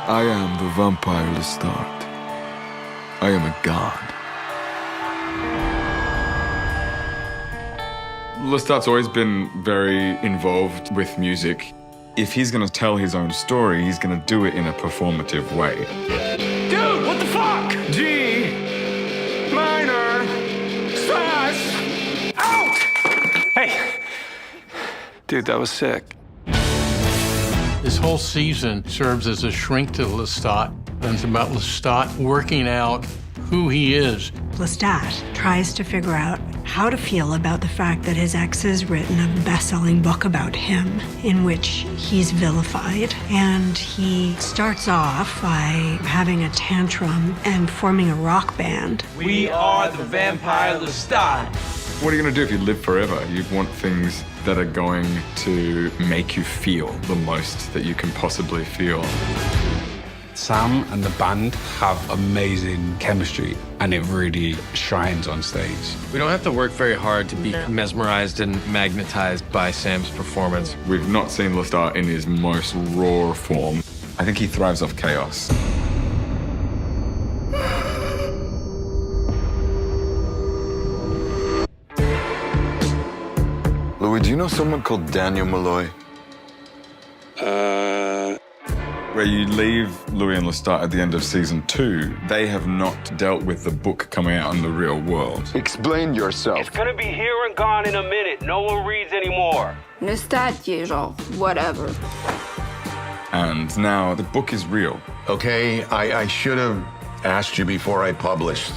I am the vampire Lestat. I am a god. Lestat's always been very involved with music. If he's going to tell his own story, he's going to do it in a performative way. Dude, what the fuck? G minor slash out! Hey, dude, that was sick. This whole season serves as a shrink to Lestat, and it's about Lestat working out who he is. Lestat tries to figure out how to feel about the fact that his ex has written a best-selling book about him in which he's vilified. And he starts off by having a tantrum and forming a rock band. We are the Vampire Lestat. What are you going to do if you live forever? You want things that are going to make you feel the most that you can possibly feel. Sam and the band have amazing chemistry, and it really shines on stage. We don't have to work very hard to be mesmerized and magnetized by Sam's performance. We've not seen Lestat in his most raw form. I think he thrives off chaos. Louis, do you know someone called Daniel Malloy? Where you leave Louis and Lestat at the end of season 2, they have not dealt with the book coming out in the real world. Explain yourself. It's gonna be here and gone in a minute. No one reads anymore. Lestat, genre, whatever. And now the book is real. Okay, I should have asked you before I published.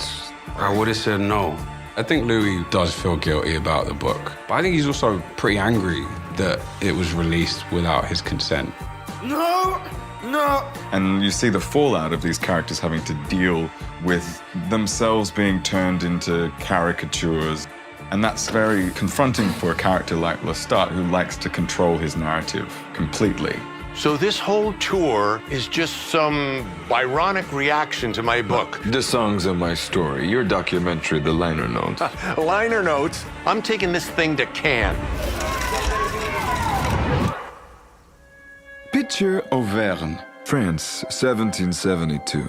I would have said no. I think Louis does feel guilty about the book, but I think he's also pretty angry that it was released without his consent. No! No! And you see the fallout of these characters having to deal with themselves being turned into caricatures. And that's very confronting for a character like Lestat, who likes to control his narrative completely. So this whole tour is just some ironic reaction to my book. The songs are my story. Your documentary, the liner notes. Liner notes? I'm taking this thing to Cannes. Picture Auvergne, France, 1772.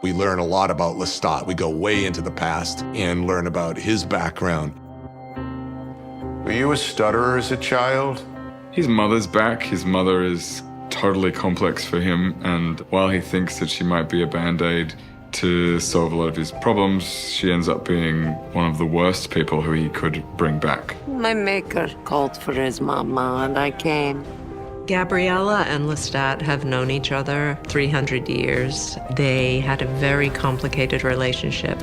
We learn a lot about Lestat. We go way into the past and learn about his background. Were you a stutterer as a child? His mother's back. His mother is totally complex for him, and while he thinks that she might be a band-aid to solve a lot of his problems, she ends up being one of the worst people who he could bring back. My maker called for his mama, and I came. Gabriella and Lestat have known each other 300 years. They had a very complicated relationship.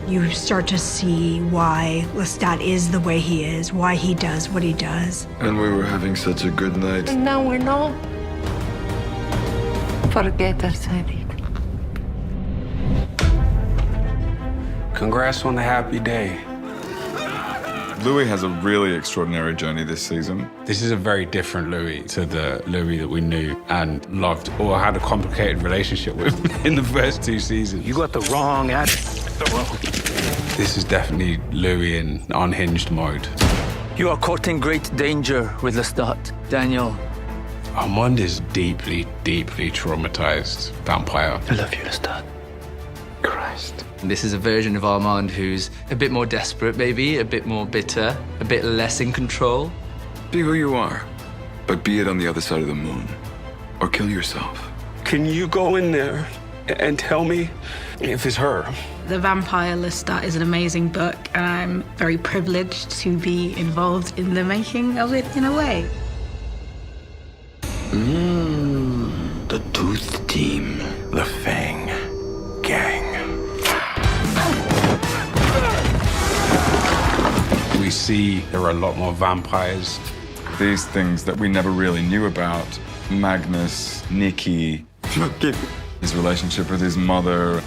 You start to see why Lestat is the way he is, why he does what he does. And we were having such a good night. And now we're not. Forget I said it. Congrats on the happy day. Louis has a really extraordinary journey this season. This is a very different Louis to the Louis that we knew and loved, or had a complicated relationship with in the first 2 seasons. You got the wrong attitude. This is definitely Louis in unhinged mode. You are courting great danger with Lestat, Daniel. Armand is deeply, deeply traumatized vampire. I love you, Lestat. Christ. This is a version of Armand who's a bit more desperate, maybe, a bit more bitter, a bit less in control. Be who you are, but be it on the other side of the moon. Or kill yourself. Can you go in there and tell me if it's her? The Vampire Lestat is an amazing book, and I'm very privileged to be involved in the making of it in a way. The Tooth Team. The Fang Gang. We see there are a lot more vampires. These things that we never really knew about. Magnus, Nikki, his relationship with his mother.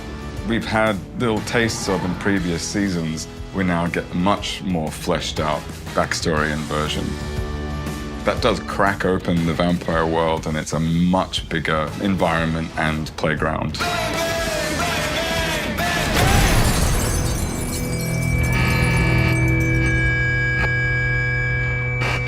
We've had little tastes of in previous seasons. We now get a much more fleshed out backstory and version. That does crack open the vampire world, and it's a much bigger environment and playground.